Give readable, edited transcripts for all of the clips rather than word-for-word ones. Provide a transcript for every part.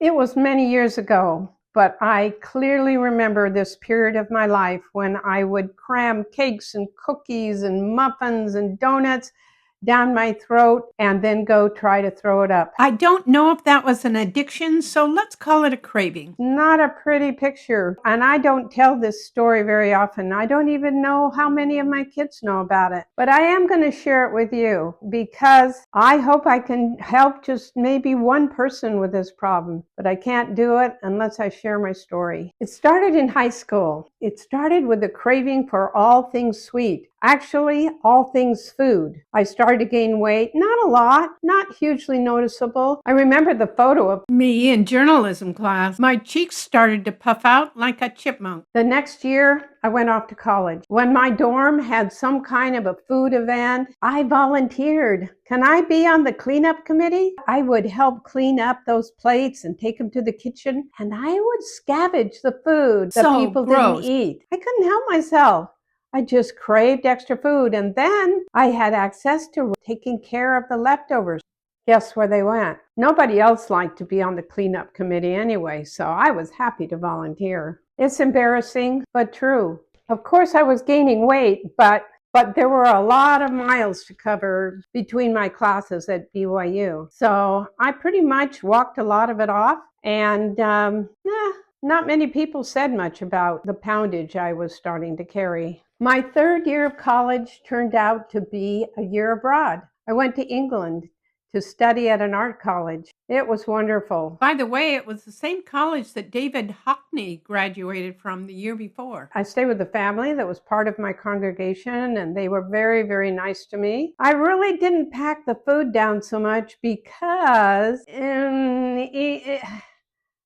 It was many years ago, but I clearly remember this period of my life when I would cram cakes and cookies and muffins and donuts down my throat and then go try to throw it up. I don't know if that was an addiction, so let's call it a craving. Not a pretty picture. And I don't tell this story very often. I don't even know how many of my kids know about it. But I am going to share it with you because I hope I can help just maybe one person with this problem. But I can't do it unless I share my story. It started in high school. It started with a craving for all things sweet. Actually, all things food. I started to gain weight, not a lot, not hugely noticeable. I remember the photo of Me in journalism class. My cheeks started to puff out like a chipmunk. the next year. I went off to college. When my dorm had some kind of a food event, I volunteered. Can I be on the cleanup committee? I would help clean up those plates and take them to the kitchen, and I would scavenge the food that So people gross. didn't eat. I couldn't help myself. I just craved extra food, and then I had access to taking care of the leftovers. Guess where they went? Nobody else liked to be on the cleanup committee anyway, so I was happy to volunteer. It's embarrassing, but true. Of course, I was gaining weight, but there were a lot of miles to cover between my classes at BYU. So I pretty much walked a lot of it off, and not many people said much about the poundage I was starting to carry. My third year of college turned out to be a year abroad. I went to England to study at an art college. It was wonderful. By the way, it was the same college that David Hockney graduated from the year before. I stayed with a family that was part of my congregation, and they were very, very nice to me. I really didn't pack the food down so much because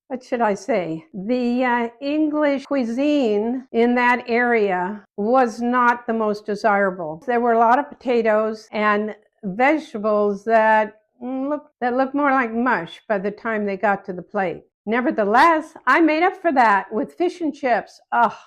what should I say? The English cuisine in that area was not the most desirable. There were a lot of potatoes and vegetables that looked more like mush by the time they got to the plate. Nevertheless, I made up for that with fish and chips. Oh,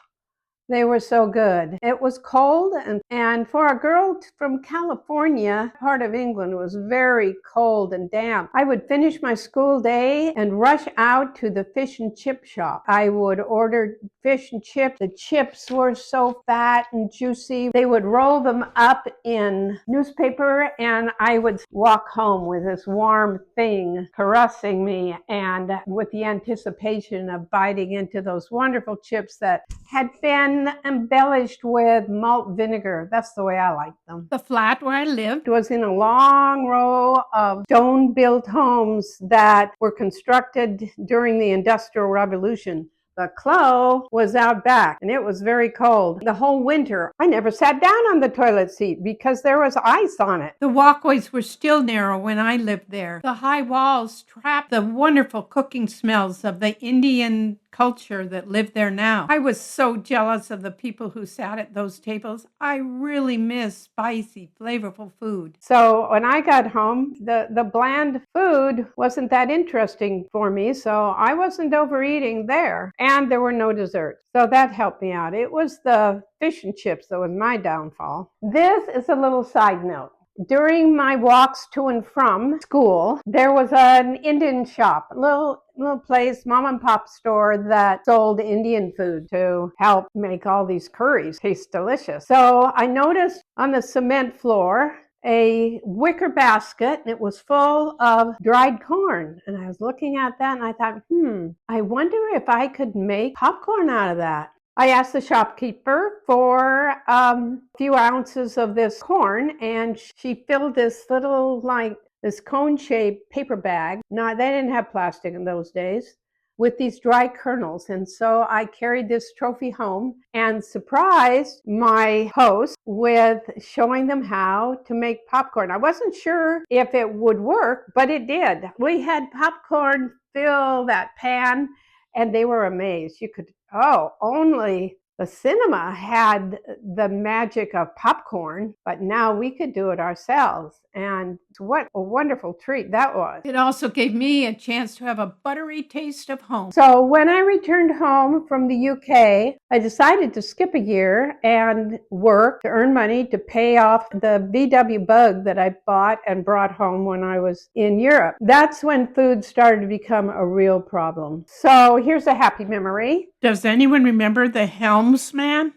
they were so good. It was cold, and for a girl from California, part of England was very cold and damp. I would finish my school day and rush out to the fish and chip shop. I would order fish and chips. The chips were so fat and juicy. They would roll them up in newspaper, and I would walk home with this warm thing caressing me and with the anticipation of biting into those wonderful chips that had been embellished with malt vinegar. That's the way I like them. The flat where I lived was in a long row of stone-built homes that were constructed during the Industrial Revolution. The Clos was out back, and it was very cold. The whole winter, I never sat down on the toilet seat because there was ice on it. The walkways were still narrow when I lived there. The high walls trapped the wonderful cooking smells of the Indian culture that lived there now. I was so jealous of the people who sat at those tables. I really miss spicy, flavorful food. So when I got home, the bland food wasn't that interesting for me, so I wasn't overeating there, and there were no desserts. So that helped me out. It was the fish and chips that was my downfall. This is a little side note. During my walks to and from school, there was an Indian shop, a little place, mom and pop store that sold Indian food to help make all these curries taste delicious. So I noticed on the cement floor a wicker basket, and it was full of dried corn. And I was looking at that and I thought, I wonder if I could make popcorn out of that. I asked the shopkeeper for a few ounces of this corn, and she filled this little, this cone-shaped paper bag. Now, they didn't have plastic in those days, with these dry kernels. And so I carried this trophy home and surprised my host with showing them how to make popcorn. I wasn't sure if it would work, but it did. We had popcorn fill that pan, and they were amazed. Only the cinema had the magic of popcorn, but now we could do it ourselves. And what a wonderful treat that was. It also gave me a chance to have a buttery taste of home. So when I returned home from the UK, I decided to skip a year and work to earn money to pay off the VW Bug that I bought and brought home when I was in Europe. That's when food started to become a real problem. So here's a happy memory. Does anyone remember the helmsman?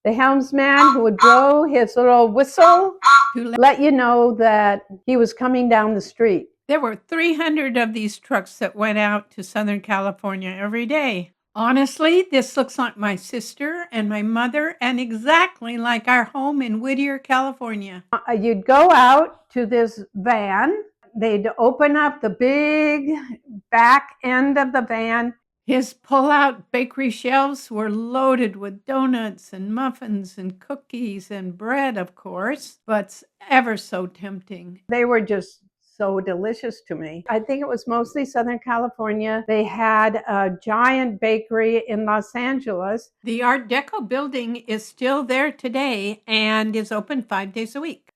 The helmsman who would blow his little whistle to let you know that he was coming down the street. There were 300 of these trucks that went out to Southern California every day. Honestly, this looks like my sister and my mother and exactly like our home in Whittier, California. You'd go out to this van. They'd open up the big back end of the van. His pull-out bakery shelves were loaded with donuts and muffins and cookies and bread, of course, but ever so tempting. They were just so delicious to me. I think it was mostly Southern California. They had a giant bakery in Los Angeles. The Art Deco building is still there today and is open 5 days a week.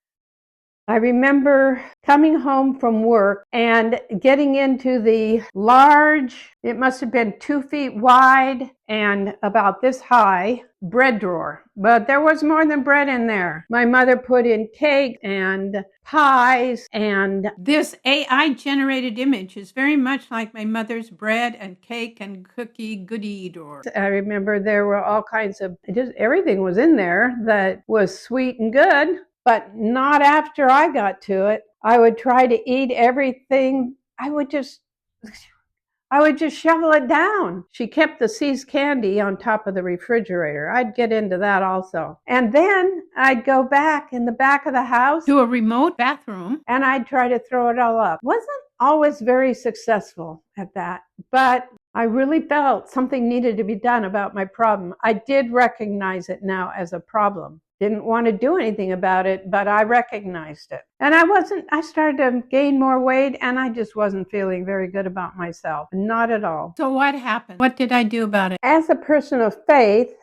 I remember coming home from work and getting into the large, it must have been 2 feet wide and about this high, bread drawer. But there was more than bread in there. My mother put in cake and pies and... This AI-generated image is very much like my mother's bread and cake and cookie goodie drawer. I remember there were all kinds of, just everything was in there that was sweet and good. But not after I got to it. I would try to eat everything. I would just shovel it down. She kept the See's candy on top of the refrigerator. I'd get into that also. And then I'd go back in the back of the house to a remote bathroom and I'd try to throw it all up. Wasn't always very successful at that, but I really felt something needed to be done about my problem. I did recognize it now as a problem. Didn't want to do anything about it, but I recognized it. And I started to gain more weight and I just wasn't feeling very good about myself. Not at all. So what happened? What did I do about it? As a person of faith,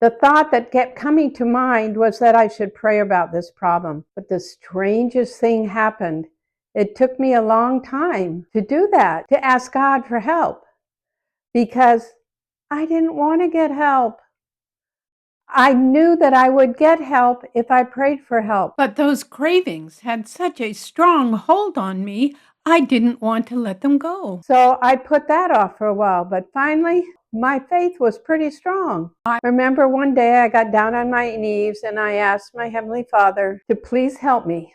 the thought that kept coming to mind was that I should pray about this problem. But the strangest thing happened. It took me a long time to do that, to ask God for help, because I didn't want to get help. I knew that I would get help if I prayed for help. But those cravings had such a strong hold on me, I didn't want to let them go. So I put that off for a while, but finally, my faith was pretty strong. I remember one day I got down on my knees and I asked my Heavenly Father to please help me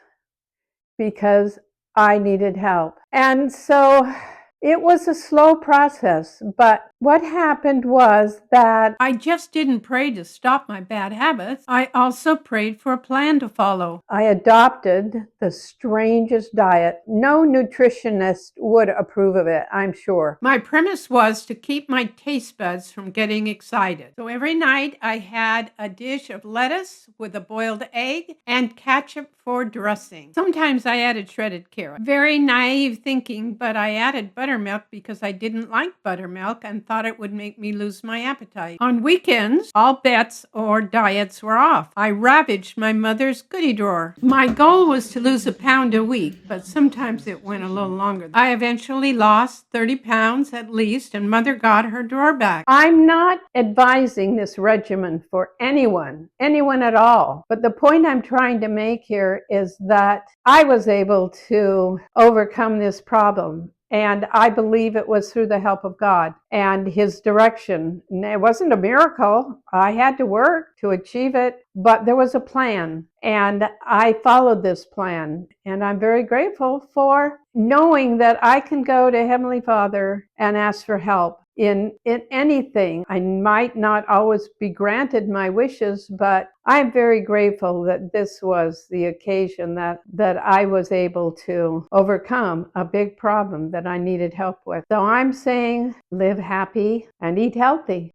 because I needed help. And so it was a slow process, but what happened was that I just didn't pray to stop my bad habits. I also prayed for a plan to follow. I adopted the strangest diet. No nutritionist would approve of it, I'm sure. My premise was to keep my taste buds from getting excited. So every night I had a dish of lettuce with a boiled egg and ketchup for dressing. Sometimes I added shredded carrot. Very naive thinking, but I added buttermilk because I didn't like buttermilk and thought it would make me lose my appetite. On weekends, all bets or diets were off. I ravaged my mother's goodie drawer. My goal was to lose a pound a week, but sometimes it went a little longer. I eventually lost 30 pounds at least, and Mother got her drawer back. I'm not advising this regimen for anyone at all. But the point I'm trying to make here is that I was able to overcome this problem. And I believe it was through the help of God and His direction. It wasn't a miracle. I had to work to achieve it, but there was a plan. And I followed this plan. And I'm very grateful for knowing that I can go to Heavenly Father and ask for help in anything. I might not always be granted my wishes, but I'm very grateful that this was the occasion that I was able to overcome a big problem that I needed help with. So I'm saying live happy and eat healthy.